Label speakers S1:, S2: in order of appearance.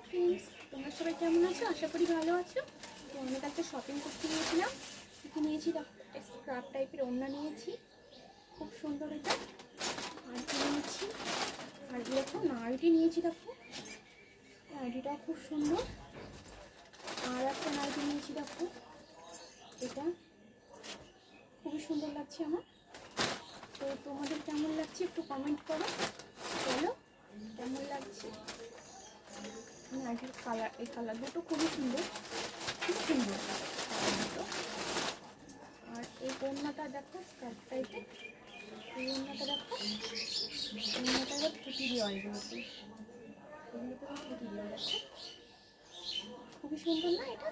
S1: Friends, তোমরা সবাই কেমন আছো? আশা করি ভালো আছো। তো আমি কালকে শপিং করতে গিয়েছিলাম। এখানে নিয়েছি স্ক্রাব টাইপের ওড়না নিয়েছি, খুব সুন্দর এটা। আর কি নিয়েছি, আর দেখো নাইটি নিয়েছি, দেখো নাইটিটাও খুব সুন্দর। আর একটা নাইটি নিয়েছি, দেখো এটা খুবই সুন্দর লাগছে আমার। তো তোমাদের কেমন লাগছে একটু কমেন্ট করো, বলো কেমন লাগছে। নাইটির কালার, এই কালার দুটো খুবই সুন্দর, খুব সুন্দর কালার দুটো। আর এই ওড়নাটা দেখো স্কার্ট টাইপের, এই ওড়নাটা দেখো, ওড়নাটা এবার ফুটি দেওয়া, এগুলোতে ফুটি দেওয়া, দেখো খুবই সুন্দর না এটা।